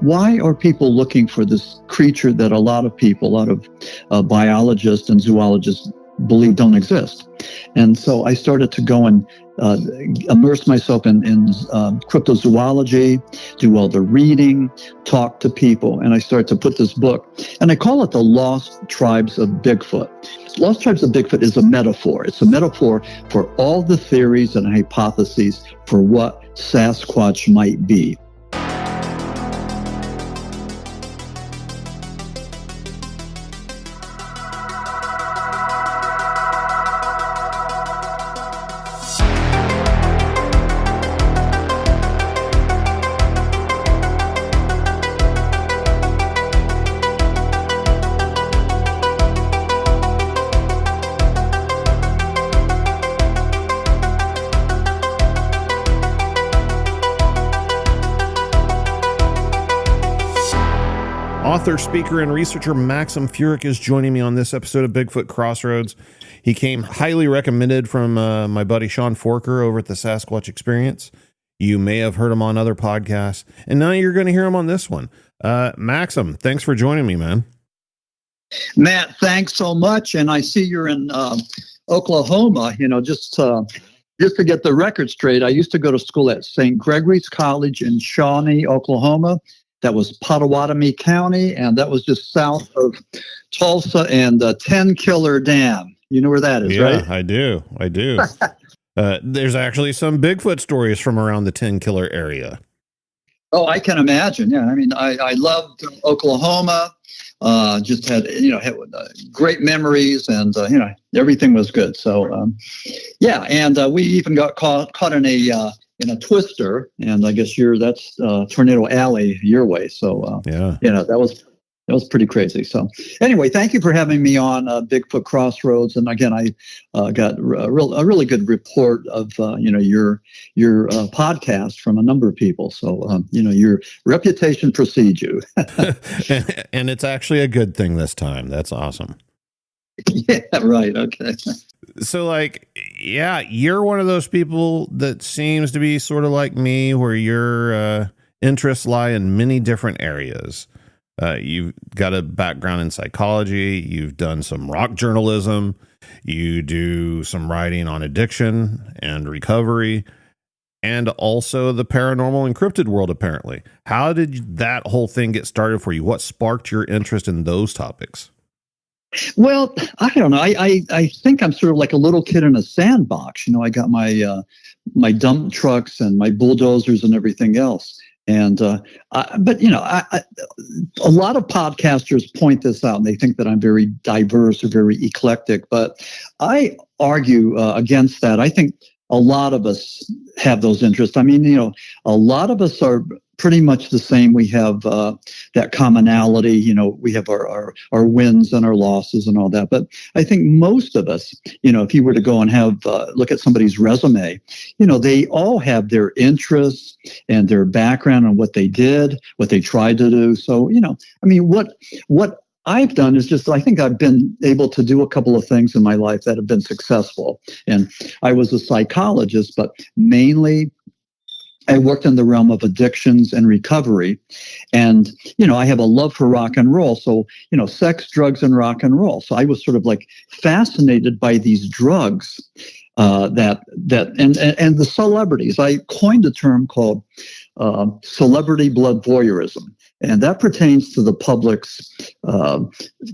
why are people looking for this creature that a lot of biologists and zoologists believe don't exist? And so I started to go and immerse myself in cryptozoology, do all the reading, talk to people, and I started to put this book, and I call it the Lost Tribes of Bigfoot. Lost Tribes of Bigfoot is a metaphor. It's a metaphor for all the theories and hypotheses for what Sasquatch might be. Author, speaker, and researcher Maxim Furek is joining me on this episode of Bigfoot Crossroads. He came highly recommended from my buddy Sean Forker over at the Sasquatch Experience. You may have heard him on other podcasts, and now you're going to hear him on this one. Maxim, thanks for joining me, man. Matt, thanks so much. And I see you're in Oklahoma. Just to get the record straight, I used to go to school at St. Gregory's College in Shawnee, Oklahoma. That was Pottawatomie County, and that was just south of Tulsa and the 10 Killer Dam. You know where that is, right? Yeah, I do. There's actually some Bigfoot stories from around the 10 Killer area. Oh, I can imagine. Yeah, I mean, I loved Oklahoma. Just had great memories, and everything was good. So and we even got caught in a twister, and I guess that's Tornado Alley your way. So that was pretty crazy. So anyway, thank you for having me on Bigfoot Crossroads. And again, I got a really good report of your podcast from a number of people. So your reputation precedes you. And it's actually a good thing this time. That's awesome. Yeah, right. Okay. So you're one of those people that seems to be sort of like me, where your interests lie in many different areas. You've got a background in psychology. You've done some rock journalism. You do some writing on addiction and recovery, and also the paranormal and cryptid world, apparently. How did that whole thing get started for you? What sparked your interest in those topics? Well, I don't know. I think I'm sort of like a little kid in a sandbox. I got my dump trucks and my bulldozers and everything else. And a lot of podcasters point this out, and they think that I'm very diverse or very eclectic. But I argue against that. I think a lot of us have those interests. I mean, a lot of us are pretty much the same. We have that commonality. We have our wins and our losses and all that. But I think most of us, if you were to go and have look at somebody's resume, they all have their interests and their background and what they did, what they tried to do. So, I mean, what I've done is just, I think I've been able to do a couple of things in my life that have been successful. And I was a psychologist, but mainly I worked in the realm of addictions and recovery. And, I have a love for rock and roll. So, sex, drugs, and rock and roll. So I was sort of like fascinated by these drugs and the celebrities. I coined a term called celebrity blood voyeurism. And that pertains to the public's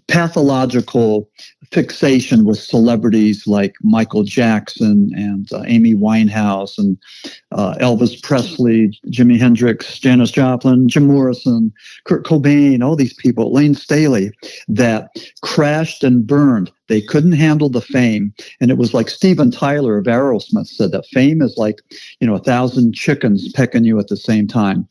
pathological fixation with celebrities like Michael Jackson and Amy Winehouse and Elvis Presley, Jimi Hendrix, Janis Joplin, Jim Morrison, Kurt Cobain, all these people, Lane Staley, that crashed and burned. They couldn't handle the fame. And it was like Steven Tyler of Aerosmith said that fame is like, 1,000 chickens pecking you at the same time.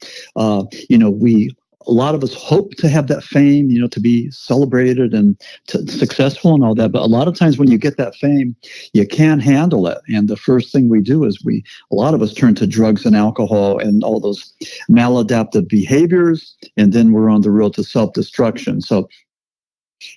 A lot of us hope to have that fame, to be celebrated and successful and all that. But a lot of times when you get that fame, you can't handle it. And the first thing we do is a lot of us turn to drugs and alcohol and all those maladaptive behaviors. And then we're on the road to self-destruction. So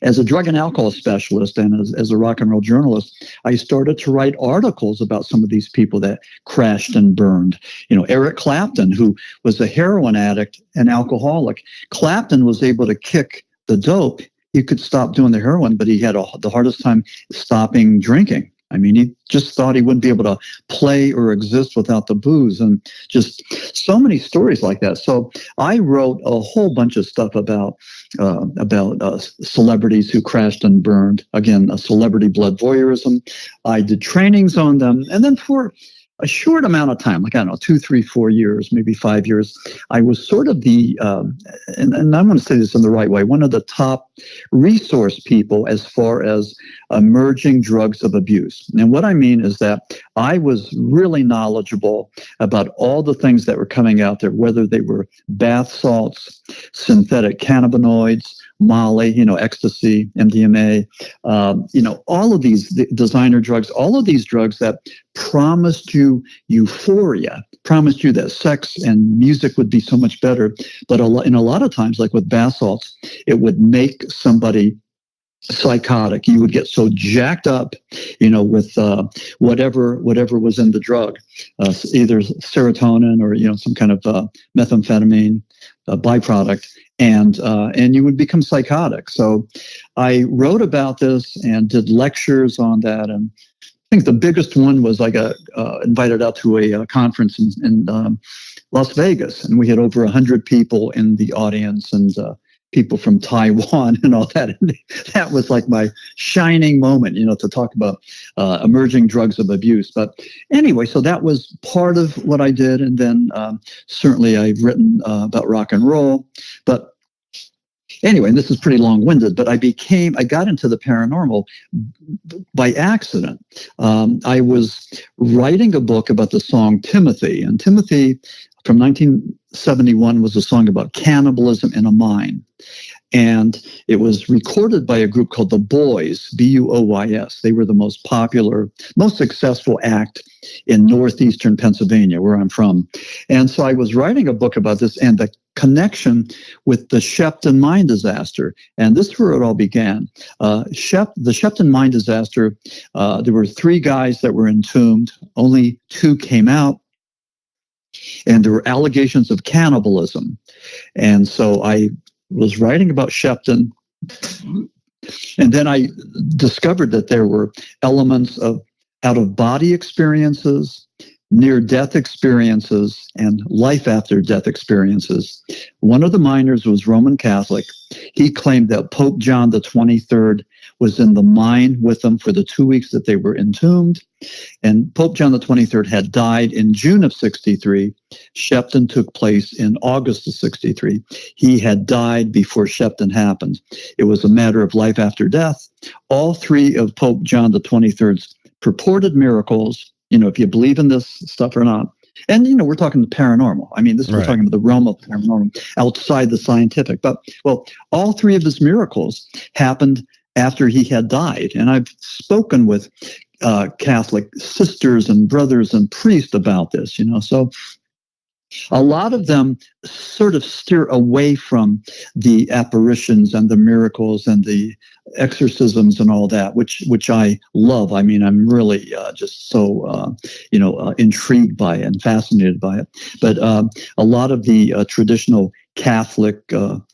As a drug and alcohol specialist and as a rock and roll journalist, I started to write articles about some of these people that crashed and burned. Eric Clapton, who was a heroin addict and alcoholic. Clapton was able to kick the dope. He could stop doing the heroin, but he had the hardest time stopping drinking. I mean, he just thought he wouldn't be able to play or exist without the booze, and just so many stories like that. So I wrote a whole bunch of stuff about celebrities who crashed and burned. Again, celebrity blood voyeurism. I did trainings on them, and then for a short amount of time, like, I don't know, 2, 3, 4 years, maybe 5 years, I was sort of the, and I want to say this in the right way, one of the top resource people as far as emerging drugs of abuse. And what I mean is that I was really knowledgeable about all the things that were coming out there, whether they were bath salts, synthetic cannabinoids, Molly, ecstasy, MDMA, all of these designer drugs, all of these drugs that promised you euphoria, promised you that sex and music would be so much better. But in a lot of times, like with bath salts, it would make somebody psychotic. You would get so jacked up, with whatever was in the drug, either serotonin or some kind of methamphetamine byproduct, and you would become psychotic. So I wrote about this and did lectures on that, and I think the biggest one was I got invited out to a conference in Las Vegas, and we had over 100 people in the audience, and people from Taiwan and all that. And that was like my shining moment, to talk about emerging drugs of abuse. But anyway, so that was part of what I did. And then certainly I've written about rock and roll. But anyway, and this is pretty long-winded, but I got into the paranormal by accident. I was writing a book about the song Timothy, and Timothy from 1971 was a song about cannibalism in a mine. And it was recorded by a group called The Boys, Buoys. They were the most popular, most successful act in northeastern Pennsylvania, where I'm from. And so I was writing a book about this and the connection with the Shepton mine disaster. And this is where it all began. The Shepton mine disaster, there were 3 guys that were entombed. Only 2 came out. And there were allegations of cannibalism. And so I was writing about Shepton, and then I discovered that there were elements of out-of-body experiences, near-death experiences, and life-after-death experiences. One of the miners was Roman Catholic. He claimed that Pope John the 23rd was in the mine with them for the 2 weeks that they were entombed. And Pope John the 23rd had died in June of 63. Shepton took place in August of 63. He had died before Shepton happened. It was a matter of life after death. All 3 of Pope John the 23rd's purported miracles, if you believe in this stuff or not. And, we're talking the paranormal. I mean, we're talking about the realm of paranormal outside the scientific. But, all 3 of his miracles happened after he had died. And I've spoken with Catholic sisters and brothers and priests about this, so a lot of them sort of steer away from the apparitions and the miracles and the exorcisms and all that, which I love. I mean, I'm really just so, intrigued by it and fascinated by it. But a lot of the traditional Catholic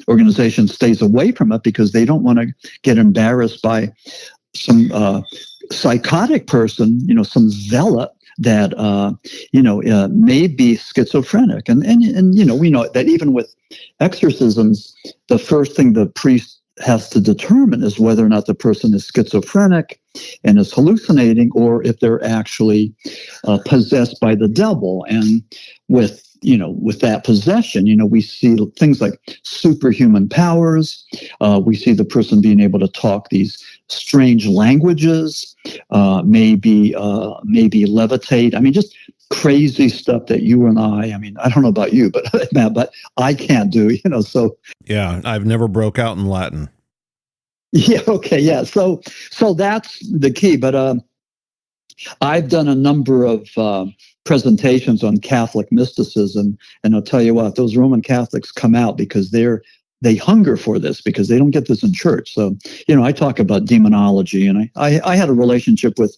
organization stays away from it because they don't want to get embarrassed by some psychotic person, some zealot that may be schizophrenic, and we know that even with exorcisms, the first thing the priest has to determine is whether or not the person is schizophrenic and is hallucinating, or if they're actually possessed by the devil. And with that possession, we see things like superhuman powers. We see the person being able to talk these strange languages, maybe levitate. I mean, just crazy stuff that you and I mean, I don't know about you, but but I can't do, so. Yeah. I've never broke out in Latin. Yeah. Okay. Yeah. So that's the key. But I've done a number of presentations on Catholic mysticism, and I'll tell you what, those Roman Catholics come out because they're they hunger for this because they don't get this in church. So, I talk about demonology, and I had a relationship with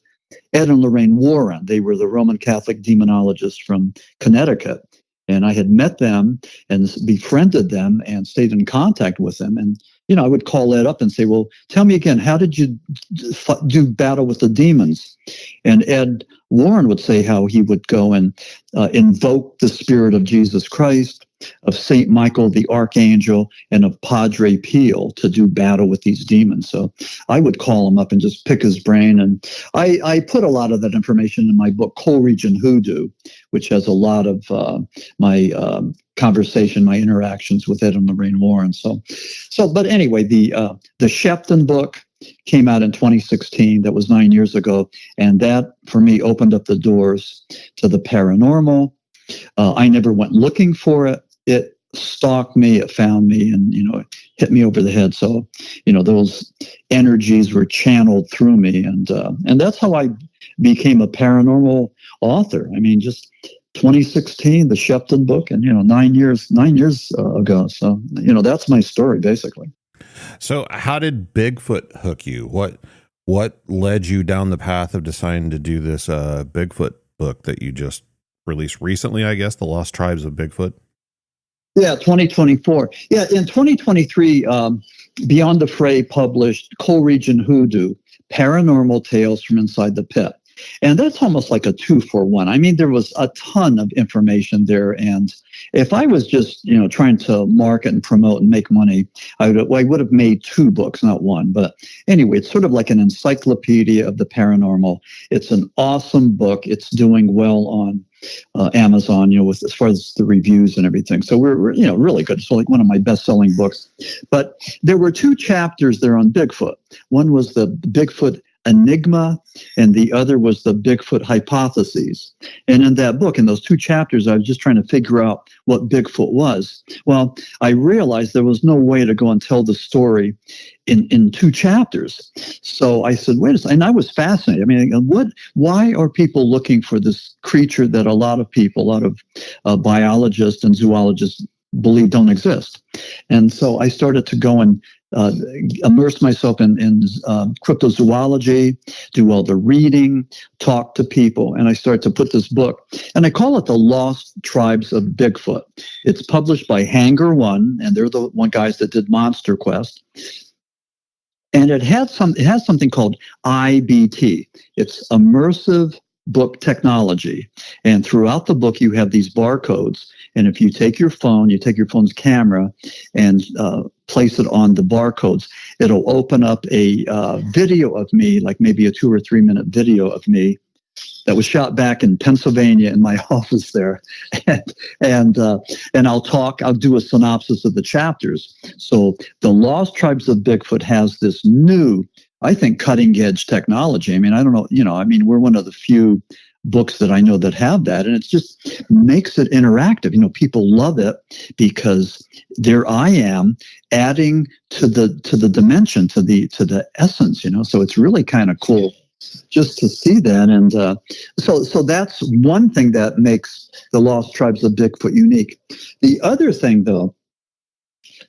Ed and Lorraine Warren. They were the Roman Catholic demonologists from Connecticut. And I had met them and befriended them and stayed in contact with them. And, I would call Ed up and say, well, tell me again, how did you do battle with the demons? And Ed Warren would say how he would go and invoke the spirit of Jesus Christ, of St. Michael the Archangel, and of Padre Pio to do battle with these demons. So I would call him up and just pick his brain. And I put a lot of that information in my book, Coleridge and Hoodoo, which has a lot of my conversation, my interactions with Ed and Lorraine Warren. But anyway, the Shepton book came out in 2016. That was 9 years ago. And that, for me, opened up the doors to the paranormal. I never went looking for it. It stalked me, it found me, and, it hit me over the head. So, those energies were channeled through me. And that's how I became a paranormal author. I mean, just 2016, the Shepton book, and, 9 years ago. So, that's my story, basically. So how did Bigfoot hook you? What led you down the path of deciding to do this Bigfoot book that you just released recently, I guess, The Lost Tribes of Bigfoot? Yeah, 2024. Yeah, in 2023, Beyond the Fray published Coleridge and Hoodoo, Paranormal Tales from Inside the Pit. And that's almost like a 2-for-1. I mean, there was a ton of information there. And if I was just, trying to market and promote and make money, I would have made 2 books, not 1. But anyway, it's sort of like an encyclopedia of the paranormal. It's an awesome book. It's doing well on Amazon, with as far as the reviews and everything. So we're really good. It's like one of my best-selling books. But there were 2 chapters there on Bigfoot. One was the Bigfoot Enigma, and the other was the Bigfoot Hypotheses. And in that book, in those 2 chapters, I was just trying to figure out what Bigfoot was. Well, I realized there was no way to go and tell the story in 2 chapters. So I said, wait a second. And I was fascinated. I mean, why are people looking for this creature that a lot of biologists and zoologists believe don't exist? And so I started to go and immerse myself in cryptozoology, do all the reading, talk to people, and I started to put this book, and I call it The Lost Tribes of Bigfoot. It's published by Hanger One, and they're the one guys that did Monster Quest. And it has something called IBT. It's immersive book technology. And throughout the book, you have these barcodes. And if you take your phone's camera and place it on the barcodes, it'll open up a video of me, like maybe a 2 or 3 minute video of me that was shot back in Pennsylvania in my office there. And I'll do a synopsis of the chapters. So the Lost Tribes of Bigfoot has this new, I think, cutting edge technology. I mean, I don't know, we're one of the few books that I know that have that, and it just makes it interactive. People love it because there I am adding to the dimension, to the essence, so it's really kind of cool just to see that. And so that's one thing that makes the Lost Tribes of Bigfoot unique. The other thing, though,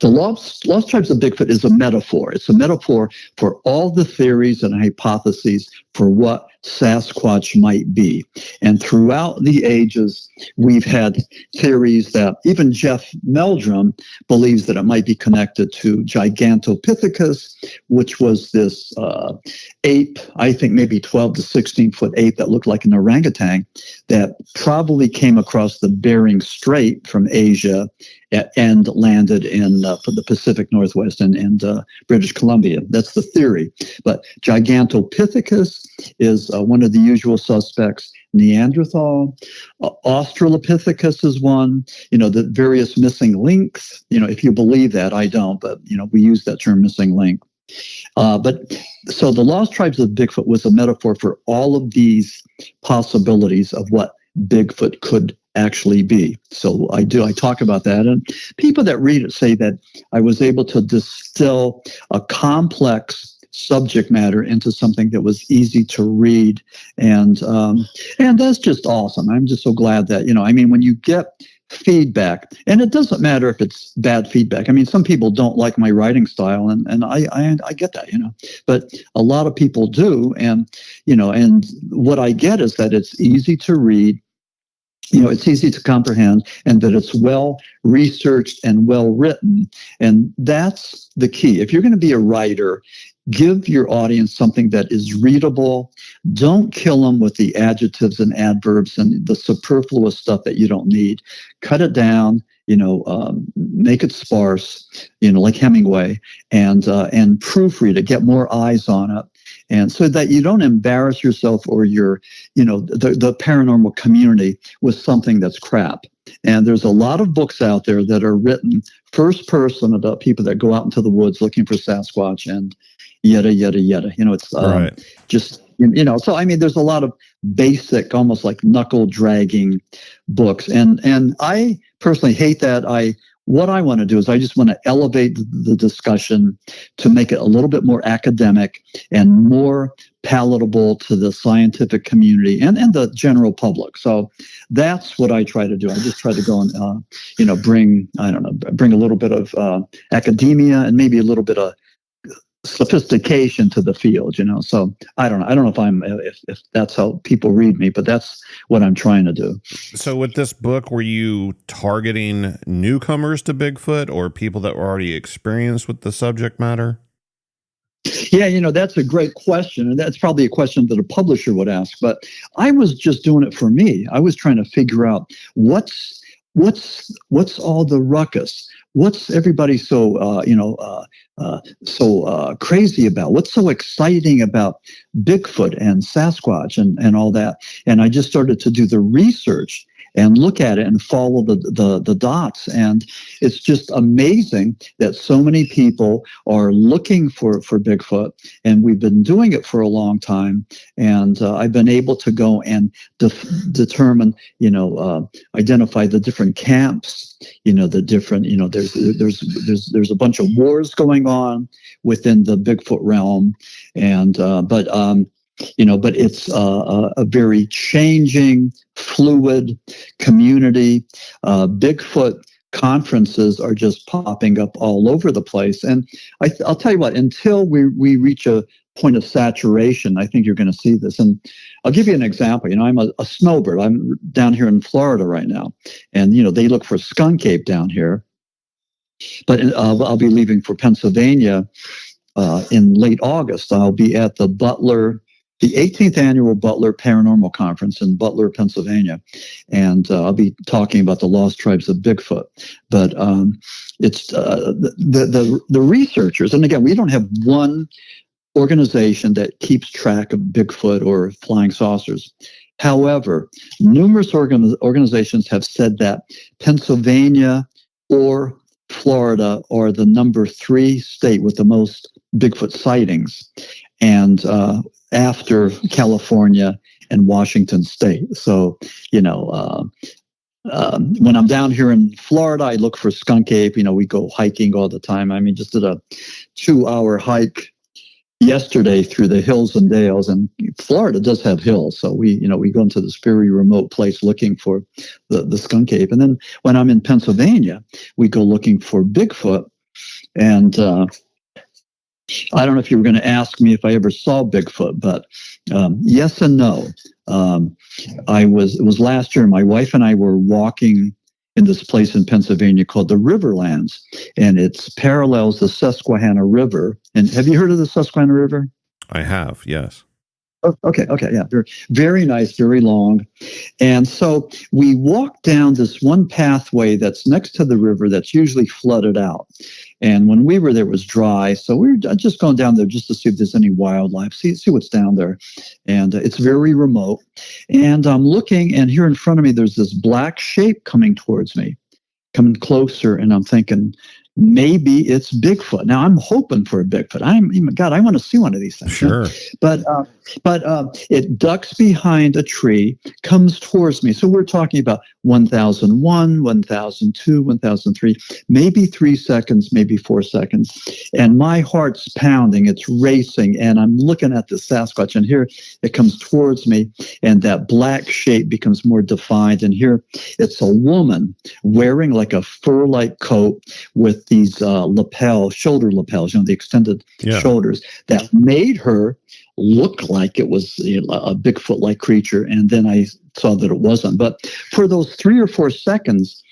the Lost Tribes of Bigfoot is a metaphor. It's a metaphor for all the theories and hypotheses for what Sasquatch might be. And throughout the ages, we've had theories that even Jeff Meldrum believes that it might be connected to Gigantopithecus, which was this ape, I think maybe 12 to 16 foot ape that looked like an orangutan that probably came across the Bering Strait from Asia and landed in the Pacific Northwest and British Columbia. That's the theory. But Gigantopithecus is one of the usual suspects. Neanderthal, Australopithecus is one. The various missing links. If you believe that, I don't, but we use that term, missing link. But so the Lost Tribes of Bigfoot was a metaphor for all of these possibilities of what Bigfoot could actually be. So I talk about that, and people that read it say that I was able to distill a complex subject matter into something that was easy to read, and that's just awesome. I'm just so glad that when you get feedback. And it doesn't matter if it's bad feedback. I mean, some people don't like my writing style, and I get that, but a lot of people do. And, and what I get is that it's easy to read. It's easy to comprehend, and that it's well researched and well written. And that's the key. If you're going to be a writer, give your audience something that is readable. Don't kill them with the adjectives and adverbs and the superfluous stuff that you don't need. Cut it down, make it sparse, like Hemingway, and proofread it, get more eyes on it. And so that you don't embarrass yourself or the paranormal community with something that's crap. And there's a lot of books out there that are written first person about people that go out into the woods looking for Sasquatch and yada, yada, yada. It's right. Just, so I mean, there's a lot of basic, almost like knuckle dragging books. And I personally hate that. What I want to do is I just want to elevate the discussion to make it a little bit more academic and more palatable to the scientific community and the general public. So that's what I try to do. I just try to go and, bring a little bit of academia and maybe a little bit of sophistication to the field, So I don't know if that's how people read me, but that's what I'm trying to do. So with this book, were you targeting newcomers to Bigfoot or people that were already experienced with the subject matter? Yeah, that's a great question. And that's probably a question that a publisher would ask, but I was just doing it for me. I was trying to figure out what's all the ruckus. What's everybody so crazy about? What's so exciting about Bigfoot and Sasquatch and all that? And I just started to do the research and look at it and follow the dots. And it's just amazing that so many people are looking for Bigfoot, and we've been doing it for a long time. And I've been able to go and determine, identify the different camps, the different, there's a bunch of wars going on within the Bigfoot realm. And, but it's a very changing, fluid community. Bigfoot conferences are just popping up all over the place. And I'll tell you what, until we reach a point of saturation, I think you're going to see this. And I'll give you an example. I'm a snowbird. I'm down here in Florida right now. And, they look for skunk ape down here. But I'll be leaving for Pennsylvania in late August. I'll be at the 18th annual Butler Paranormal Conference in Butler, Pennsylvania. And I'll be talking about the Lost Tribes of Bigfoot. But it's the researchers, and again, we don't have one organization that keeps track of Bigfoot or flying saucers. However, numerous organizations have said that Pennsylvania or Florida are the number 3 state with the most Bigfoot sightings. And after California and Washington State. So, when I'm down here in Florida, I look for skunk ape. We go hiking all the time. I mean, just did a 2-hour hike yesterday through the hills and dales, and Florida does have hills. So we go into this very remote place looking for the skunk ape. And then when I'm in Pennsylvania, we go looking for Bigfoot. And I don't know if you were going to ask me if I ever saw Bigfoot, but yes and no. It was last year. My wife and I were walking in this place in Pennsylvania called the Riverlands, and it parallels the Susquehanna River. And have you heard of the Susquehanna River? I have, yes. Oh, okay, yeah. Very, very nice, very long. And so we walked down this one pathway that's next to the river that's usually flooded out. And when we were there, it was dry. So we were just going down there just to see if there's any wildlife, see what's down there. And it's very remote. And I'm looking, and here in front of me, there's this black shape coming towards me, coming closer. And I'm thinking, maybe it's Bigfoot. Now I'm hoping for a Bigfoot. God, I want to see one of these things. Sure. But it ducks behind a tree, comes towards me. So we're talking about 1001, 1002, 1003, maybe 3 seconds, maybe 4 seconds. And my heart's pounding, it's racing, and I'm looking at the Sasquatch, and here it comes towards me, and that black shape becomes more defined. And here it's a woman wearing like a fur-like coat with these shoulder lapels, the extended shoulders that made her look like it was a Bigfoot-like creature. And then I saw that it wasn't. But for those 3 or 4 seconds,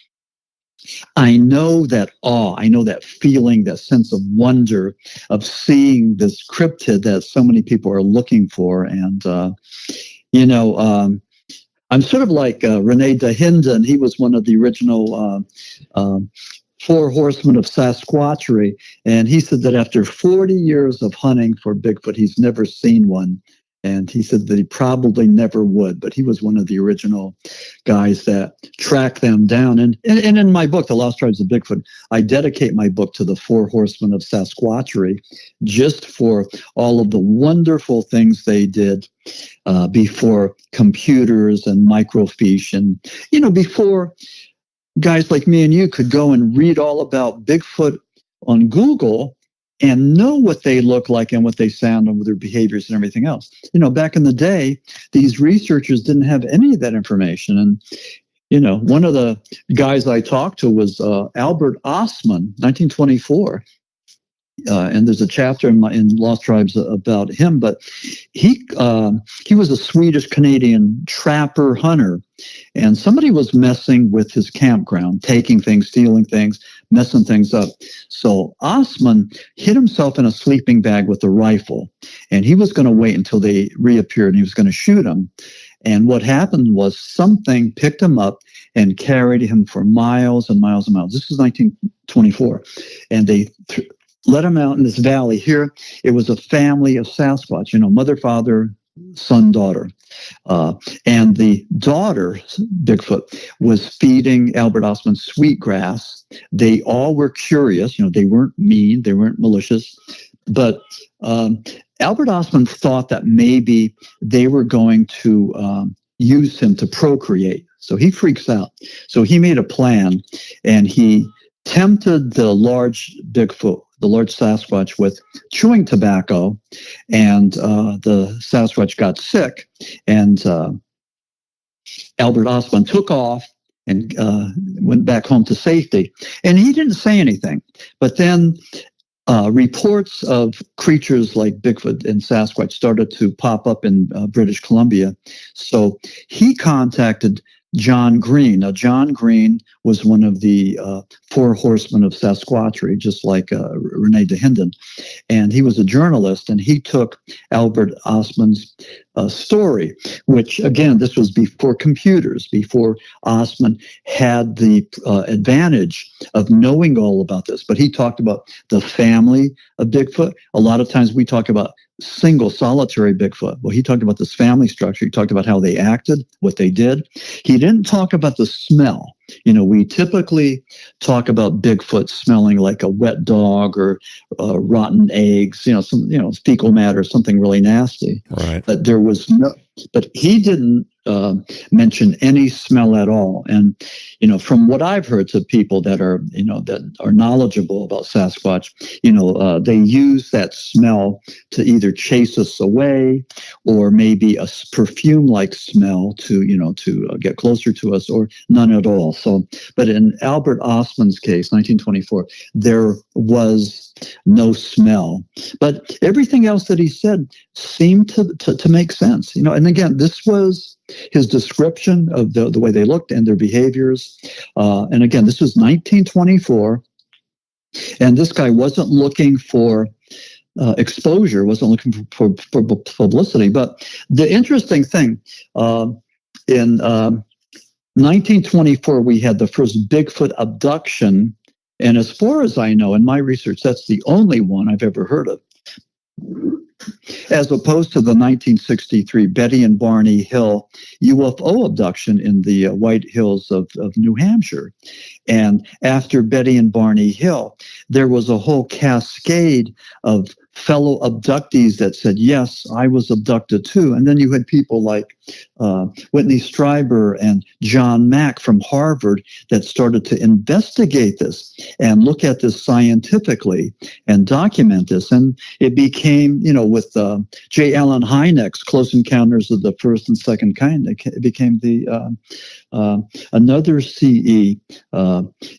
I know that awe, I know that feeling, that sense of wonder of seeing this cryptid that so many people are looking for. And, I'm sort of like Rene Dahinden. He was one of the original 4 horsemen of Sasquatchery. And he said that after 40 years of hunting for Bigfoot, he's never seen one. And he said that he probably never would, but he was one of the original guys that tracked them down. And in my book, The Lost Tribes of Bigfoot, I dedicate my book to the 4 horsemen of Sasquatchery, just for all of the wonderful things they did before computers and microfiche, and before guys like me and you could go and read all about Bigfoot on Google and know what they look like and what they sound and their behaviors and everything else. Back in the day, these researchers didn't have any of that information. And, one of the guys I talked to was Albert Ostman, 1924. And there's a chapter in Lost Tribes about him, but he was a Swedish-Canadian trapper hunter, and somebody was messing with his campground, taking things, stealing things, messing things up. So Ostman hid himself in a sleeping bag with a rifle, and he was going to wait until they reappeared, and he was going to shoot them. And what happened was something picked him up and carried him for miles and miles and miles. This was 1924, and they let him out in this valley. Here, it was a family of Sasquatch, mother, father, son, daughter. And the daughter, Bigfoot, was feeding Albert Ostman sweetgrass. They all were curious. They weren't mean. They weren't malicious. But Albert Ostman thought that maybe they were going to use him to procreate. So he freaks out. So he made a plan, and he tempted the large Bigfoot, the large Sasquatch, with chewing tobacco, and the Sasquatch got sick, and Albert Ostman took off and went back home to safety. And he didn't say anything, but then reports of creatures like Bigfoot and Sasquatch started to pop up in British Columbia. So he contacted John Green. Now, John Green was one of the 4 horsemen of Sasquatchery, just like Rene Dahinden. And he was a journalist, and he took Albert Ostman's story, which, again, this was before computers, before Ostman had the advantage of knowing all about this. But he talked about the family of Bigfoot. A lot of times we talk about single solitary Bigfoot. Well, he talked about this family structure. He talked about how they acted, what they did. He didn't talk about the smell. We typically talk about Bigfoot smelling like a wet dog or rotten eggs, some fecal matter, something really nasty. Right. But but he didn't mention any smell at all. And, from what I've heard to people that are, that are knowledgeable about Sasquatch, they use that smell to either chase us away, or maybe a perfume-like smell to get closer to us, or none at all. So, but in Albert Ostman's case, 1924, there was no smell, but everything else that he said seemed to make sense. And again, this was his description of the way they looked and their behaviors. And again, this was 1924, and this guy wasn't looking for exposure, wasn't looking for publicity. But the interesting thing, in 1924, we had the first Bigfoot abduction. And as far as I know, in my research, that's the only one I've ever heard of. as opposed to the 1963 Betty and Barney Hill UFO abduction in the White Hills of New Hampshire. And after Betty and Barney Hill, there was a whole cascade of fellow abductees that said, yes, I was abducted too. And then you had people like Whitney Strieber and John Mack from Harvard that started to investigate this and look at this scientifically and document this. And it became, with J. Allen Hynek's Close Encounters of the First and Second Kind, it became the another CE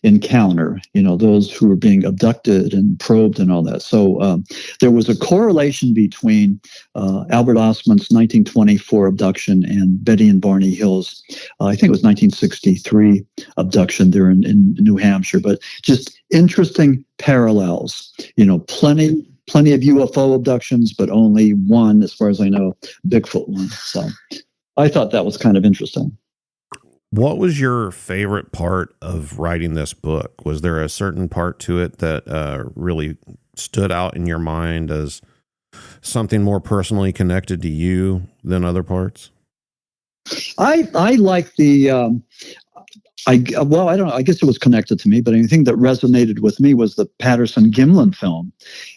encounter, those who were being abducted and probed and all that. So there was a correlation between Albert Ostman's 1924 abduction and Betty and Barney Hill's, I think it was 1963 abduction there in New Hampshire. But just interesting parallels, plenty of UFO abductions, but only one, as far as I know, Bigfoot one. So I thought that was kind of interesting. What was your favorite part of writing this book? Was there a certain part to it that really stood out in your mind as something more personally connected to you than other parts? I like the, I don't know, I guess it was connected to me, but anything that resonated with me was the Patterson-Gimlin film.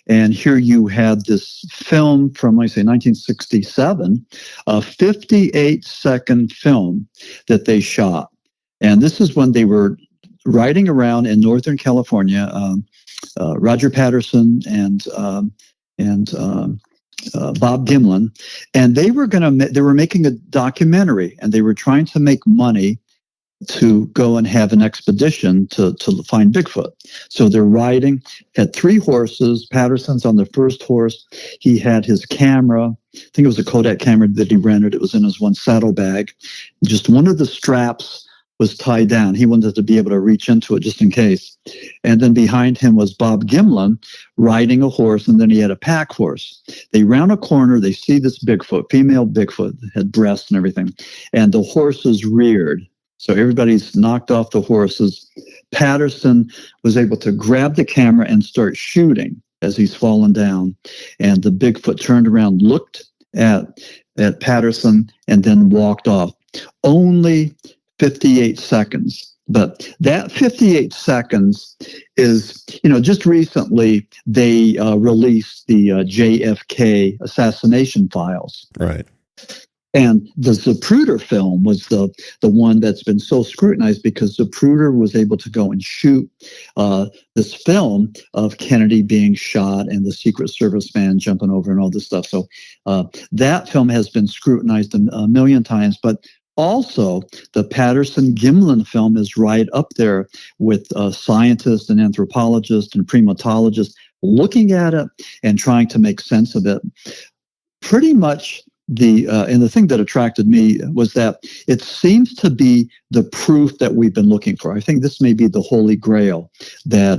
And here you had this film from, 1967, a 58-second film that they shot. And this is when they were riding around in Northern California, Roger Patterson and Bob Gimlin, and they were making a documentary, and they were trying to make money to go and have an expedition to find Bigfoot. So they're riding, had 3 horses. Patterson's on the first horse. He had his camera. I think it was a Kodak camera that he rented. It was in his one saddlebag. Just one of the straps was tied down. He wanted to be able to reach into it just in case. And then behind him was Bob Gimlin riding a horse, and then he had a pack horse. They round a corner, they see this Bigfoot, female Bigfoot, had breasts and everything, and the horses reared. So everybody's knocked off the horses. Patterson was able to grab the camera and start shooting as he's fallen down. And the Bigfoot turned around, looked at Patterson, and then walked off. Only 58 seconds. But that 58 seconds is, just recently they released the JFK assassination files. Right. And the Zapruder film was the one that's been so scrutinized because Zapruder was able to go and shoot this film of Kennedy being shot and the Secret Service man jumping over and all this stuff. So that film has been scrutinized a million times. But also, the Patterson-Gimlin film is right up there with scientists and anthropologists and primatologists looking at it and trying to make sense of it. Pretty much and the thing that attracted me was that it seems to be the proof that we've been looking for. I think this may be the holy grail that,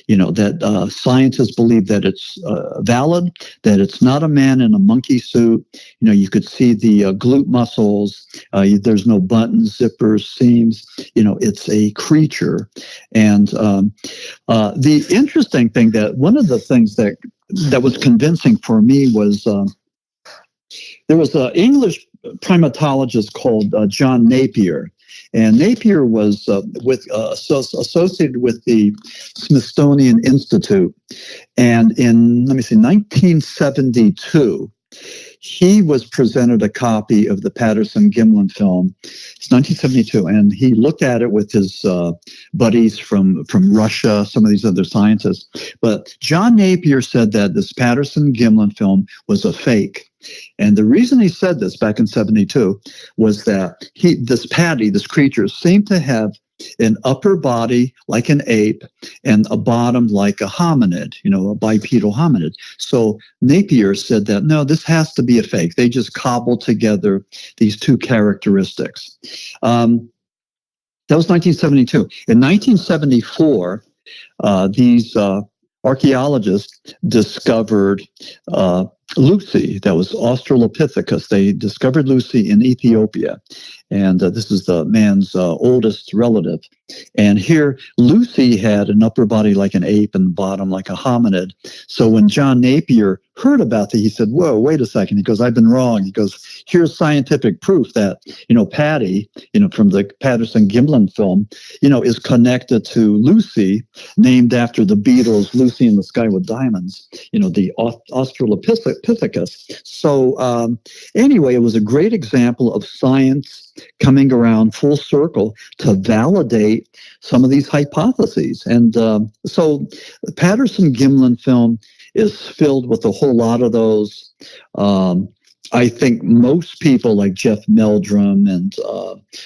that scientists believe that it's valid, that it's not a man in a monkey suit. You could see the glute muscles. There's no buttons, zippers, seams. It's a creature. And the interesting thing one of the things that was convincing for me was, there was an English primatologist called John Napier, and Napier was associated with the Smithsonian Institute. And in 1972, he was presented a copy of the Patterson-Gimlin film. It's 1972, and he looked at it with his buddies from Russia, some of these other scientists. But John Napier said that this Patterson-Gimlin film was a fake. And the reason he said this back in 72 was that this creature seemed to have an upper body like an ape and a bottom like a hominid, a bipedal hominid. So Napier said that, no, this has to be a fake. They just cobbled together these two characteristics. That was 1972. In 1974, these archaeologists discovered Lucy, that was Australopithecus. They discovered Lucy in Ethiopia. And this is the man's oldest relative. And here, Lucy had an upper body like an ape and bottom like a hominid. So when John Napier heard about it, he said, whoa, wait a second. He goes, I've been wrong. He goes, here's scientific proof that, Patty, from the Patterson-Gimlin film, is connected to Lucy, named after the Beatles, Lucy in the Sky with Diamonds, the Australopithecus. So anyway, it was a great example of science coming around full circle to validate some of these hypotheses. And so the Patterson-Gimlin film is filled with a whole lot of those. I think most people like Jeff Meldrum and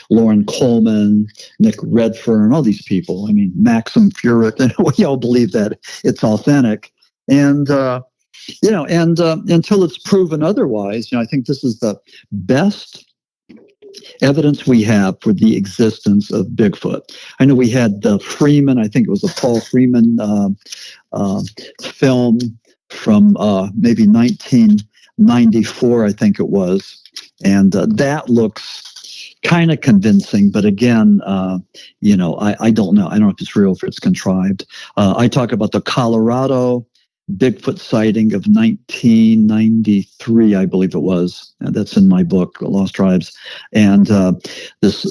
Lauren Coleman, Nick Redfern, all these people, Maxim Furek, we all believe that it's authentic. And, until it's proven otherwise, I think this is the best evidence we have for the existence of Bigfoot. I know we had Freeman, I think it was a Paul Freeman film from maybe 1994, I think it was. And that looks kind of convincing, but again, I don't know. I don't know if it's real, if it's contrived. I talk about the Colorado Bigfoot sighting of 1993, I believe it was. That's in my book, Lost Tribes. And this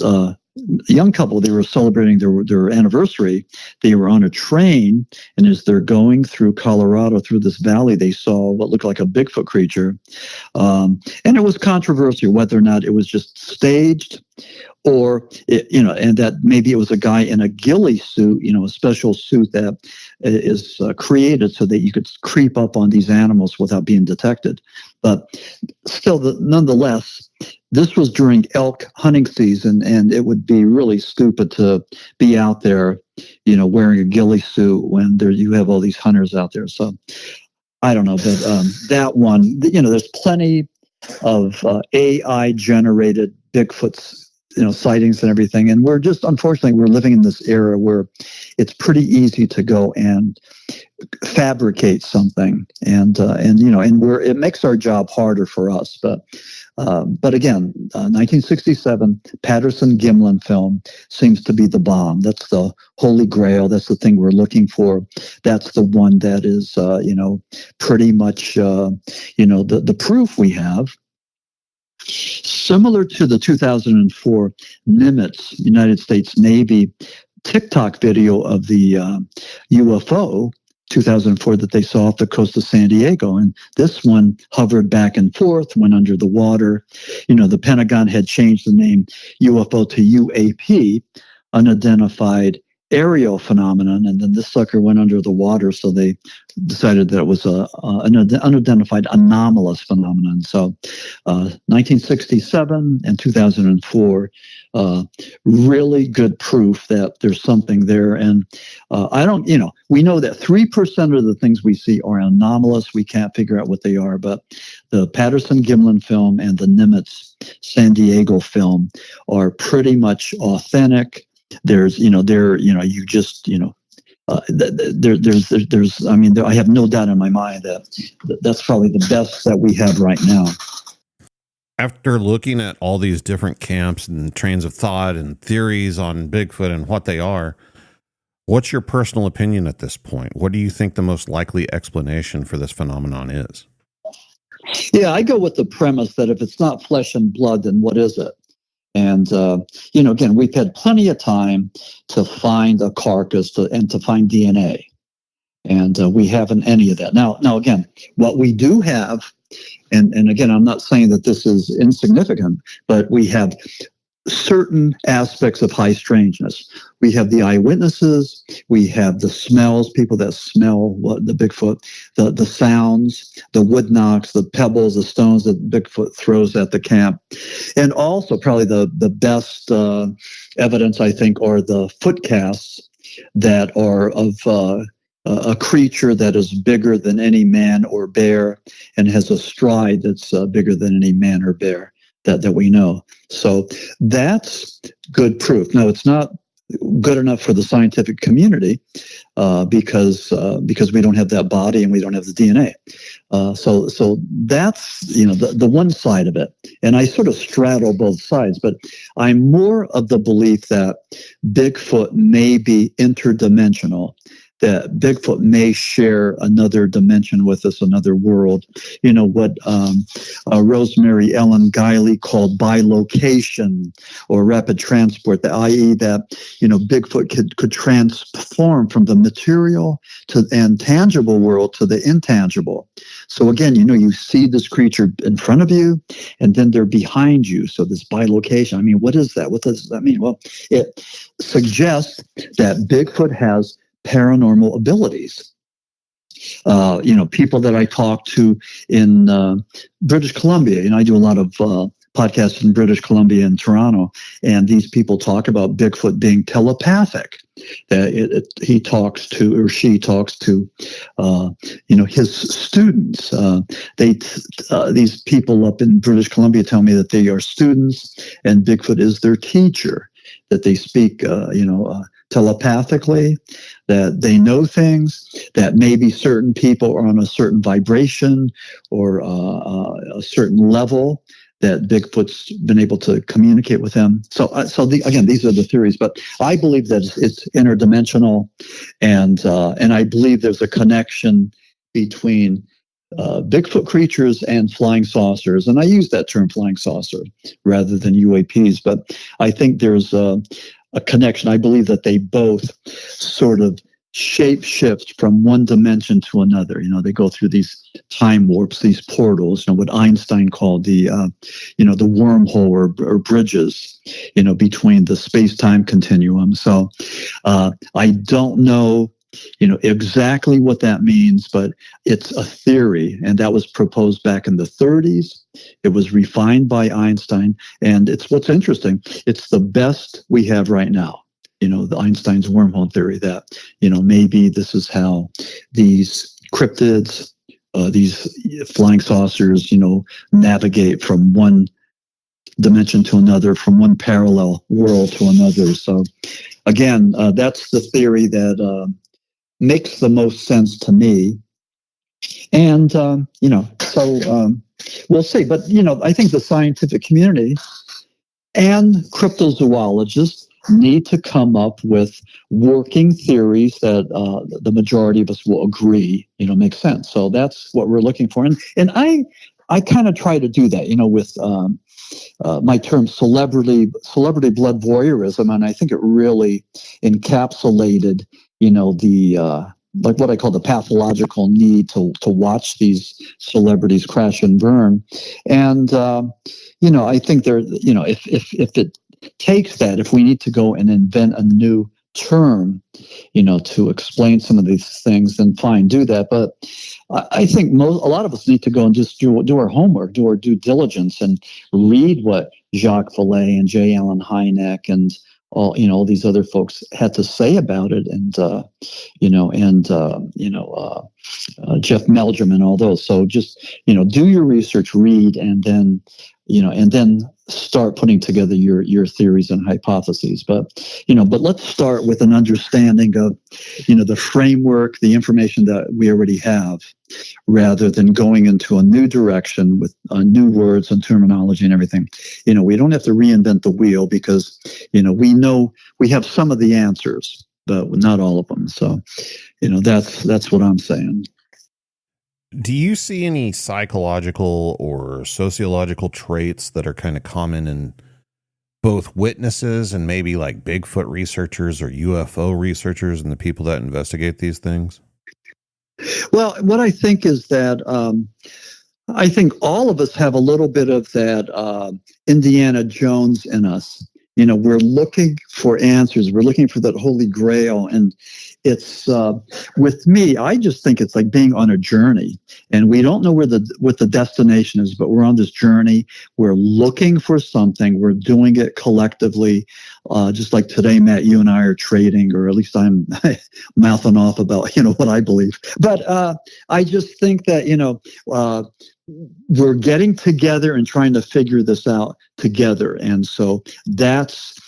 young couple, they were celebrating their anniversary. They were on a train, and as they're going through Colorado, through this valley, they saw what looked like a Bigfoot creature. And it was controversial whether or not it was just staged or, and that maybe it was a guy in a ghillie suit, a special suit that is created so that you could creep up on these animals without being detected. But still, nonetheless, this was during elk hunting season, and it would be really stupid to be out there, wearing a ghillie suit when you have all these hunters out there. So I don't know, but that one, there's plenty of AI-generated Bigfoots, sightings and everything. And unfortunately, we're living in this era where it's pretty easy to go and fabricate something, and it makes our job harder for us. But again, 1967 Patterson-Gimlin film seems to be the bomb. That's the holy grail. That's the thing we're looking for. That's the one that is, pretty much, the proof we have. Similar to the 2004 Nimitz, United States Navy TikTok video of the UFO 2004 that they saw off the coast of San Diego. And this one hovered back and forth, went under the water. The Pentagon had changed the name UFO to UAP, unidentified aerial phenomenon, and then this sucker went under the water, so they decided that it was an unidentified anomalous phenomenon. So 1967 and 2004, really good proof that there's something there. And we know that 3% of the things we see are anomalous. We can't figure out what they are, but the Patterson-Gimlin film and the Nimitz San Diego film are pretty much authentic. There's, I have no doubt in my mind that that's probably the best that we have right now. After looking at all these different camps and trains of thought and theories on Bigfoot and what they are, what's your personal opinion at this point? What do you think the most likely explanation for this phenomenon is? Yeah, I go with the premise that if it's not flesh and blood, then what is it? And, again, we've had plenty of time to find a carcass and to find DNA. And we haven't any of that. Now, again, what we do have, and again, I'm not saying that this is insignificant, but we have certain aspects of high strangeness. We have the eyewitnesses, we have the smells, people that smell the Bigfoot, the sounds, the wood knocks, the pebbles, the stones that Bigfoot throws at the camp. And also probably the best evidence, I think, are the foot casts that are of a creature that is bigger than any man or bear and has a stride that's bigger than any man or bear that we know. So that's good proof. Now, it's not good enough for the scientific community because we don't have that body and we don't have the DNA. So that's the one side of it, and I sort of straddle both sides. But I'm more of the belief that Bigfoot may be interdimensional, that Bigfoot may share another dimension with us, another world. What Rosemary Ellen Guiley called bilocation or rapid transport, i.e. that, Bigfoot could transform from the material and tangible world to the intangible. So again, you see this creature in front of you and then they're behind you. So this bilocation, I mean, what is that? What does that mean? Well, it suggests that Bigfoot has paranormal abilities. People that I talk to in British Columbia, I do a lot of podcasts in British Columbia and Toronto, and these people talk about Bigfoot being telepathic. That he talks to, or she talks to, his students. These people up in British Columbia tell me that they are students, and Bigfoot is their teacher. That they speak, telepathically, that they know things, that maybe certain people are on a certain vibration or a certain level, that Bigfoot's been able to communicate with them. Again, these are the theories, but I believe that it's interdimensional, and I believe there's a connection between Bigfoot creatures and flying saucers. And I use that term flying saucer rather than UAPs, but I think there's a connection. I believe that they both sort of shape shift from one dimension to another. They go through these time warps, these portals, what Einstein called the wormhole or bridges, between the space-time continuum. So I don't know, exactly what that means, but it's a theory, and that was proposed back in the 30s. It was refined by Einstein, and it's what's interesting. It's the best we have right now. The Einstein's wormhole theory that, maybe this is how these cryptids, these flying saucers, navigate from one dimension to another, from one parallel world to another. So again, that's the theory that makes the most sense to me. And, we'll see. But, I think the scientific community and cryptozoologists need to come up with working theories that the majority of us will agree, make sense. So that's what we're looking for. And I kind of try to do that, with my term celebrity blood voyeurism, and I think it really encapsulated, the like what I call the pathological need to watch these celebrities crash and burn. And I think there, if it takes that, if we need to go and invent a new term, to explain some of these things, then fine, do that. But I think a lot of us need to go and just do our homework, do our due diligence, and read what Jacques Vallée and J. Allen Hynek and all these other folks had to say about it, and Jeff Meldrum and all those. So just do your research, read, and then start putting together your theories and hypotheses. But let's start with an understanding of the framework, the information that we already have, rather than going into a new direction with new words and terminology and everything. We don't have to reinvent the wheel, because we know we have some of the answers, but not all of them. So that's what I'm saying. Do you see any psychological or sociological traits that are kind of common in both witnesses and maybe like Bigfoot researchers or UFO researchers and the people that investigate these things? Well, what I think is that I think all of us have a little bit of that Indiana Jones in us. We're looking for answers. We're looking for that holy grail. And it's, with me, I just think it's like being on a journey, and we don't know what the destination is, but we're on this journey. We're looking for something. We're doing it collectively. Just like today, Matt, you and I are trading, or at least I'm mouthing off about, what I believe. But I just think that, we're getting together and trying to figure this out together. And so that's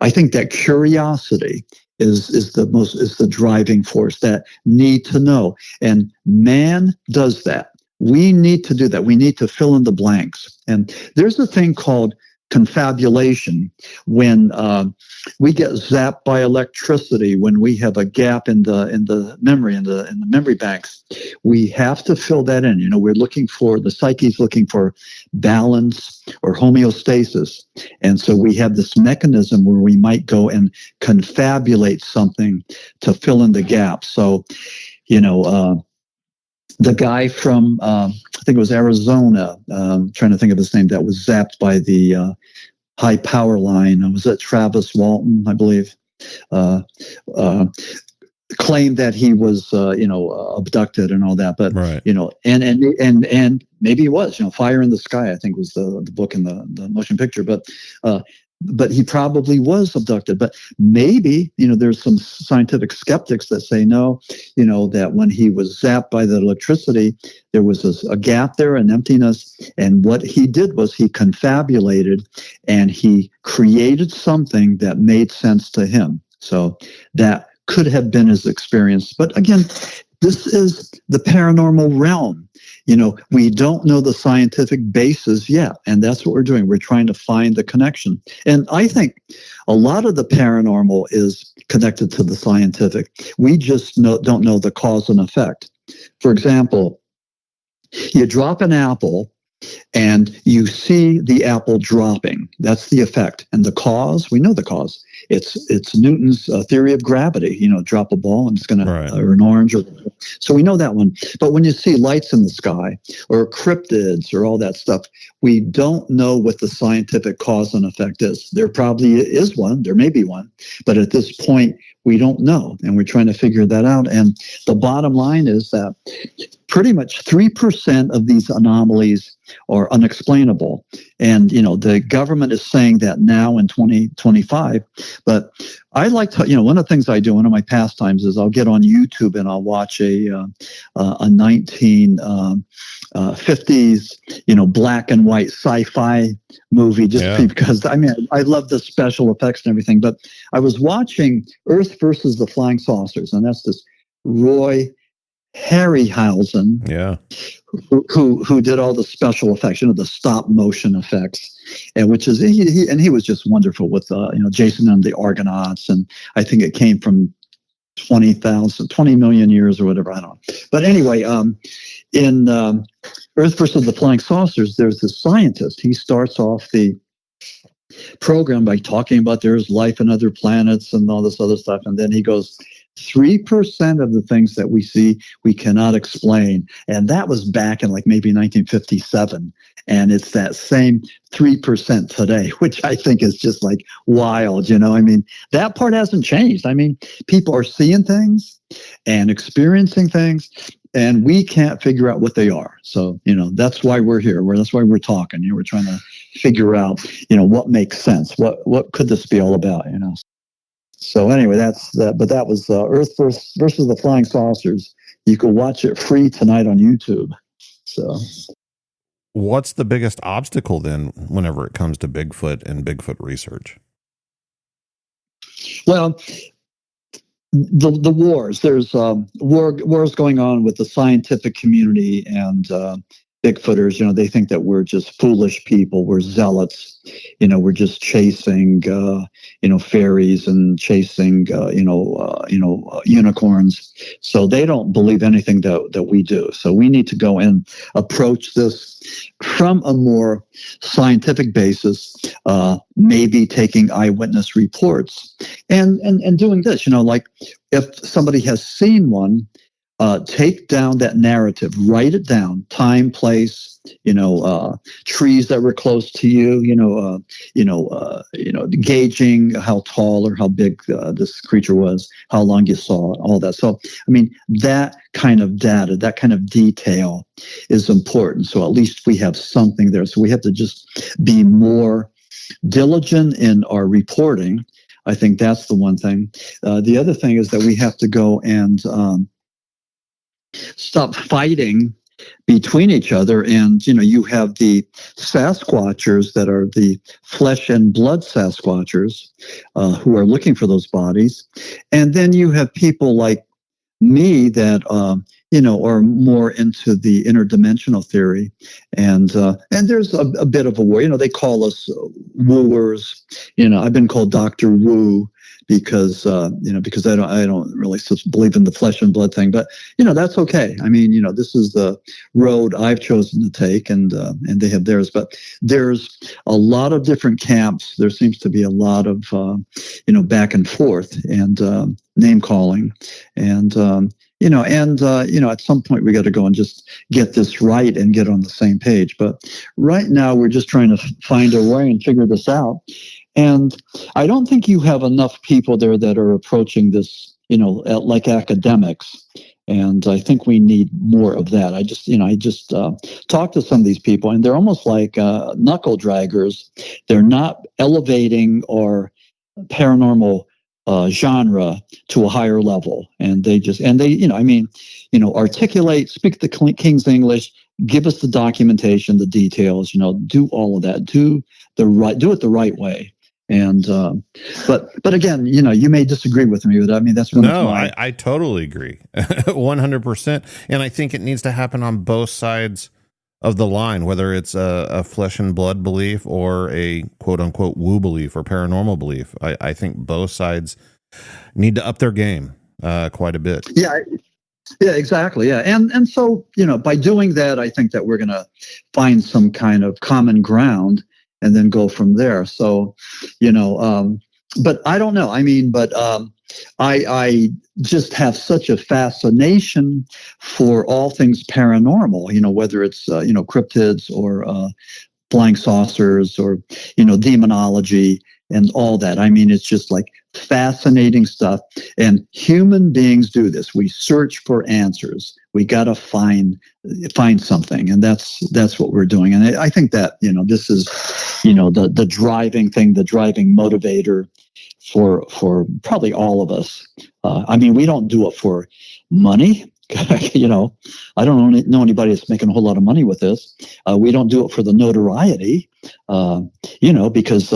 I think that curiosity is the driving force, that need to know. And man does that. We need to do that. We need to fill in the blanks. And there's a thing called confabulation, when we get zapped by electricity, when we have a gap in the memory banks. We have to fill that in. We're looking for, the psyche's looking for balance or homeostasis. And so we have this mechanism where we might go and confabulate something to fill in the gap. So, the guy from, I think it was Arizona, trying to think of his name, that was zapped by the high power line. Was it Travis Walton, I believe? Claimed that he was, abducted and all that. But, right. And maybe he was, Fire in the Sky, I think was the book in the motion picture. But he probably was abducted. But maybe, there's some scientific skeptics that say no, that when he was zapped by the electricity, there was a gap there, an emptiness. And what he did was he confabulated and he created something that made sense to him. So that could have been his experience. But again, this is the paranormal realm. We don't know the scientific basis yet, and that's what we're doing. We're trying to find the connection. And I think a lot of the paranormal is connected to the scientific. We just don't know the cause and effect. For example, you drop an apple and you see the apple dropping. That's the effect. And the cause, we know the cause. It's Newton's theory of gravity. Drop a ball and it's going to, or an orange. So we know that one. But when you see lights in the sky or cryptids or all that stuff, we don't know what the scientific cause and effect is. There probably is one. There may be one. But at this point, we don't know. And we're trying to figure that out. And the bottom line is that pretty much 3% of these anomalies are unexplainable. And, the government is saying that now in 2025. But I like to, one of the things I do, one of my pastimes is I'll get on YouTube and I'll watch a 1950s, black and white sci-fi movie because, I love the special effects and everything. But I was watching Earth versus the Flying Saucers, and that's this Roy Harryhausen, who did all the special effects, the stop motion effects, and which is he was just wonderful with Jason and the Argonauts, and I think it came from 20 million years or whatever, I don't know. But anyway, in Earth versus the Flying Saucers, there's this scientist. He starts off the program by talking about there's life on other planets and all this other stuff, and then he goes, 3% of the things that we see, we cannot explain. And that was back in maybe 1957. And it's that same 3% today, which I think is just wild. That part hasn't changed. People are seeing things and experiencing things, and we can't figure out what they are. So, that's why we're here. That's why we're talking. We're trying to figure out, what makes sense. What could this be all about, So anyway, that's that. But that was Earth versus the Flying Saucers. You can watch it free tonight on YouTube. So, what's the biggest obstacle then, whenever it comes to Bigfoot and Bigfoot research? Well, the wars. There's wars going on with the scientific community and Bigfooters. They think that we're just foolish people. We're zealots. We're just chasing, fairies and chasing, unicorns. So they don't believe anything that we do. So we need to go and approach this from a more scientific basis, maybe taking eyewitness reports and doing this, if somebody has seen one, take down that narrative, write it down, time, place, trees that were close to you, gauging how tall or how big this creature was, how long you saw it, all that. So, that kind of data, that kind of detail is important. So at least we have something there. So we have to just be more diligent in our reporting. I think that's the one thing. The other thing is that we have to go and stop fighting between each other. And, you have the Sasquatchers that are the flesh and blood Sasquatchers who are looking for those bodies. And then you have people like me that, are more into the interdimensional theory. And there's a bit of a war. They call us wooers. I've been called Dr. Woo because I don't really believe in the flesh and blood thing, but that's okay. I mean, this is the road I've chosen to take, and they have theirs. But there's a lot of different camps. There seems to be a lot of back and forth and name calling, and at some point we got to go and just get this right and get on the same page. But right now we're just trying to find a way and figure this out. And I don't think you have enough people there that are approaching this, like academics. And I think we need more of that. I just talked to some of these people, and they're almost like knuckle draggers. They're not elevating or paranormal genre to a higher level, and they articulate, speak the King's English, give us the documentation, the details, do all of that, do it the right way. And but again, you may disagree with me, but I mean that's I totally agree, 100%. And I think it needs to happen on both sides of the line, whether it's a flesh and blood belief or a quote unquote woo belief or paranormal belief. I think both sides need to up their game quite a bit. Yeah, exactly. Yeah. And so, by doing that, I think that we're going to find some kind of common ground and then go from there. So, but I don't know. I mean, but I just have such a fascination for all things paranormal, whether it's, cryptids or flying saucers or, demonology and all that. I mean, it's just like fascinating stuff. And human beings do this. We search for answers. We got to find something. And that's what we're doing. And I think that, this is, the driving thing, the driving motivator for probably all of us. I mean, we don't do it for money. I don't know anybody that's making a whole lot of money with this. We don't do it for the notoriety, because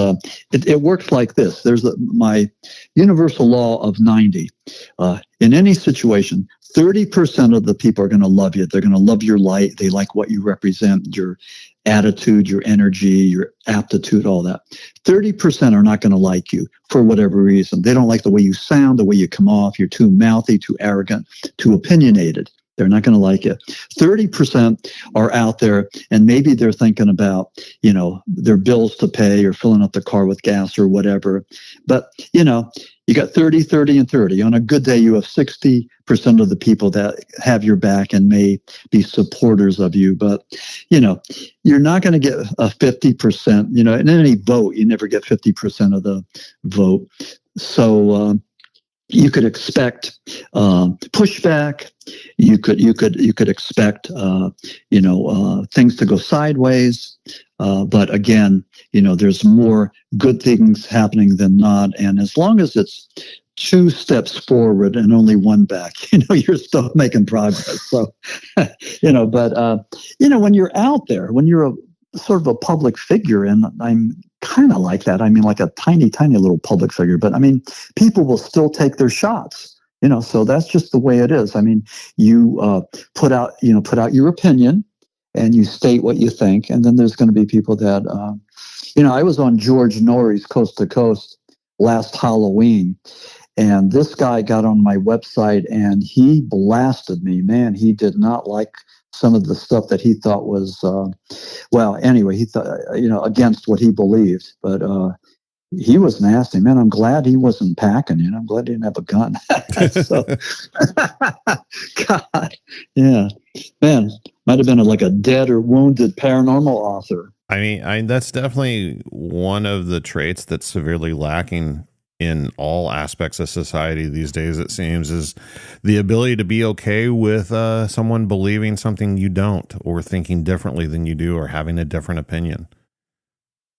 it works like this. There's my universal law of 90. In any situation, 30% of the people are going to love you. They're going to love your light. They like what you represent, your attitude, your energy, your aptitude, all that. 30% are not going to like you for whatever reason. They don't like the way you sound, the way you come off. You're too mouthy, too arrogant, too opinionated. They're not going to like it. 30% are out there, and maybe they're thinking about, their bills to pay or filling up the car with gas or whatever. But, you got 30, 30, and 30. On a good day, you have 60% of the people that have your back and may be supporters of you. But, you're not going to get a 50%, in any vote, you never get 50% of the vote. So, you could expect pushback. You could expect things to go sideways. But again, there's more good things happening than not. And as long as it's 2 steps forward and only 1 back, you're still making progress. So, but when you're out there, when you're a sort of a public figure, and I'm kind of like that. I mean, like a tiny, tiny little public figure, but I mean, people will still take their shots, so that's just the way it is. I mean, you put out your opinion and you state what you think. And then there's going to be people that, I was on George Norrie's Coast to Coast last Halloween, and this guy got on my website and he blasted me. Man, he did not like some of the stuff that he thought was, he thought, against what he believed. But he was nasty, man. I'm glad he wasn't packing, I'm glad he didn't have a gun. So, God, yeah, man, might have been like a dead or wounded paranormal author. I mean, that's definitely one of the traits that's severely lacking in all aspects of society these days, it seems, is the ability to be okay with someone believing something you don't, or thinking differently than you do, or having a different opinion.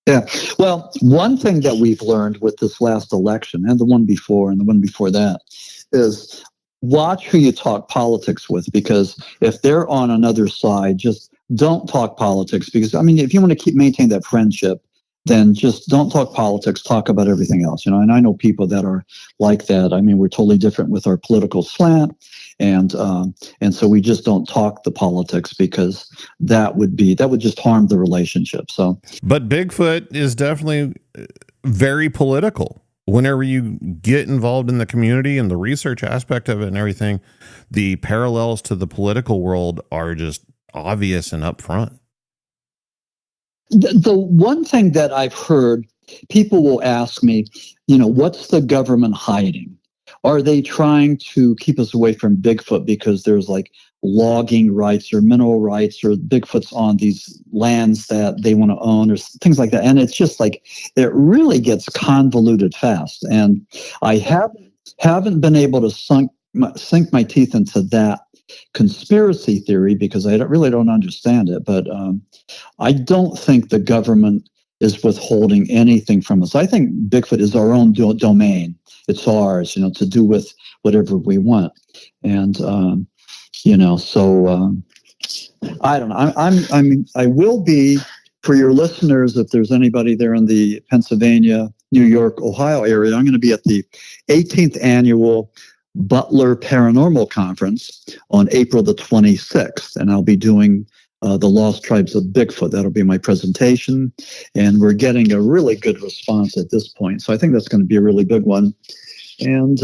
Yeah. Well, one thing that we've learned with this last election and the one before and the one before that is watch who you talk politics with, because if they're on another side, just don't talk politics. Because I mean, if you want to maintain that friendship, then just don't talk politics, talk about everything else, and I know people that are like that. I mean, we're totally different with our political slant, and so we just don't talk the politics, because that would just harm the relationship. So, but Bigfoot is definitely very political. Whenever you get involved in the community and the research aspect of it and everything, the parallels to the political world are just obvious and upfront. The one thing that I've heard, people will ask me, what's the government hiding? Are they trying to keep us away from Bigfoot because there's like logging rights or mineral rights, or Bigfoot's on these lands that they want to own, or things like that? And it's just like, it really gets convoluted fast. And I haven't been able to sink my teeth into that conspiracy theory, because I really don't understand it. But I don't think the government is withholding anything from us. I think Bigfoot is our own domain. It's ours, to do with whatever we want. And so I don't know. I will be, for your listeners, if there's anybody there in the Pennsylvania, New York, Ohio area, I'm going to be at the 18th annual Butler Paranormal Conference on April the 26th, and I'll be doing the Lost Tribes of Bigfoot. That'll be my presentation, and we're getting a really good response at this point. So I think that's going to be a really big one, and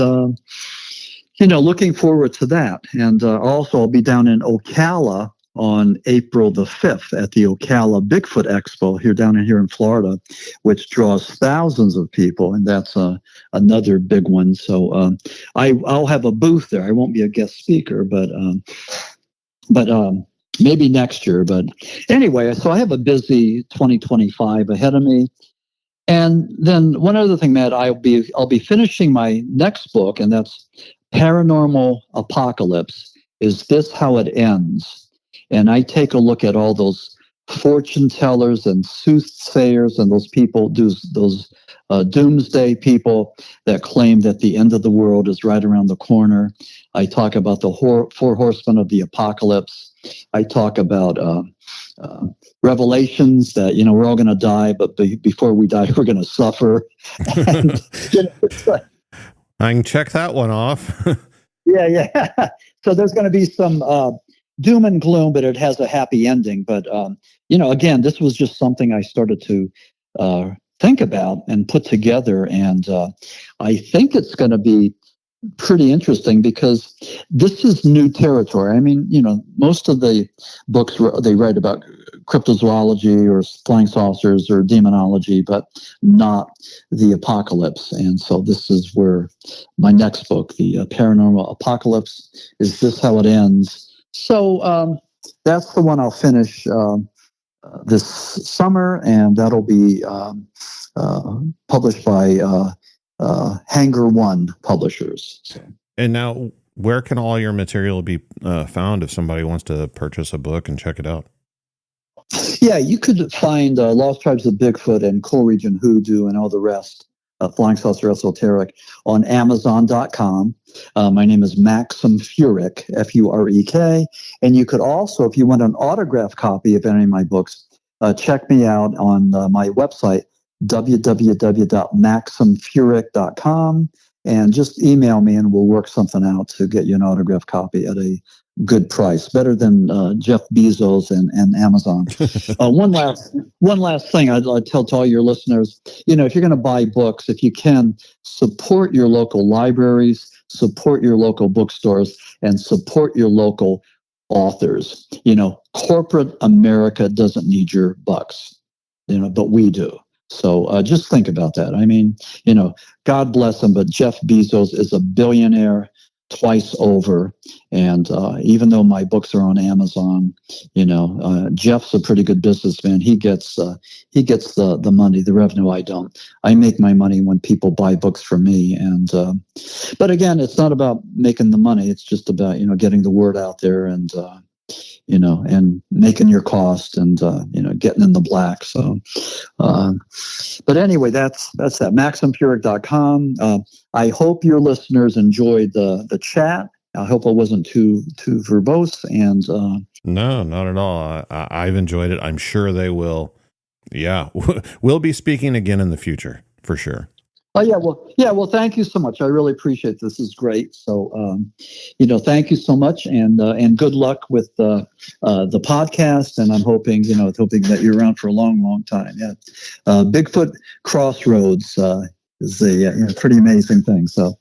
looking forward to that. And also, I'll be down in Ocala on April the 5th at the Ocala Bigfoot Expo down here in Florida, which draws thousands of people, and that's another big one. So I'll have a booth there. I won't be a guest speaker, but maybe next year. But anyway, so I have a busy 2025 ahead of me. And then one other thing, Matt, I'll be finishing my next book, and that's Paranormal Apocalypse. Is This How It Ends? And I take a look at all those fortune tellers and soothsayers and those people, those doomsday people that claim that the end of the world is right around the corner. I talk about the four horsemen of the apocalypse. I talk about revelations that, we're all going to die, but before we die, we're going to suffer. And, I can check that one off. Yeah. So there's going to be some doom and gloom, but it has a happy ending. But, again, this was just something I started to think about and put together. And I think it's going to be pretty interesting, because this is new territory. I mean, most of the books they write about cryptozoology or flying saucers or demonology, but not the apocalypse. And so this is where my next book, the Paranormal Apocalypse, Is This How It Ends? So that's the one I'll finish this summer, and that'll be published by Hanger One Publishers. So. And now, where can all your material be found if somebody wants to purchase a book and check it out? Yeah, you could find Lost Tribes of Bigfoot and Coal Region Hoodoo and all the rest, Flying Saucer Esoteric, on Amazon.com. My name is Maxim Furek, Furek. And you could also, if you want an autographed copy of any of my books, check me out on my website, www.maximfurek.com, and just email me and we'll work something out to get you an autographed copy at a good price, better than Jeff Bezos and Amazon. One last thing I'd tell to all your listeners, if you're going to buy books, if you can, support your local libraries, support your local bookstores, and support your local authors. Corporate America doesn't need your bucks, but we do. So just think about that. I mean, God bless him, but Jeff Bezos is a billionaire twice over. And even though my books are on Amazon, Jeff's a pretty good businessman. He gets the money, the revenue. I don't. I make my money when people buy books from me. And but again, it's not about making the money. It's just about getting the word out there and and making your cost and getting in the black. So, but anyway, that's that. MaximFurek.com. I hope your listeners enjoyed the chat, I hope I wasn't too verbose. And no, not at all. I've enjoyed it. I'm sure they will. Yeah, we'll be speaking again in the future for sure. Oh yeah. Well, thank you so much. I really appreciate this. This is great. So, thank you so much, and good luck with the podcast. And I'm hoping that you're around for a long, long time. Yeah, Bigfoot Crossroads is a pretty amazing thing. So,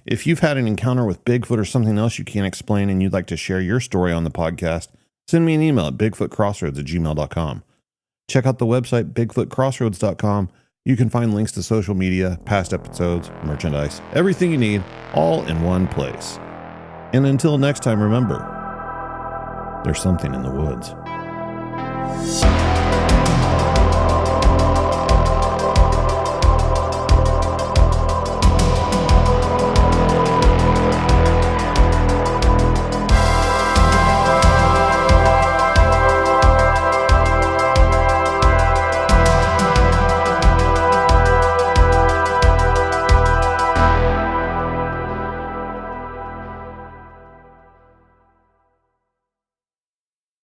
if you've had an encounter with Bigfoot or something else you can't explain, and you'd like to share your story on the podcast, send me an email at bigfootcrossroads@gmail.com. Check out the website bigfootcrossroads.com. You can find links to social media, past episodes, merchandise, everything you need, all in one place. And until next time, remember, there's something in the woods.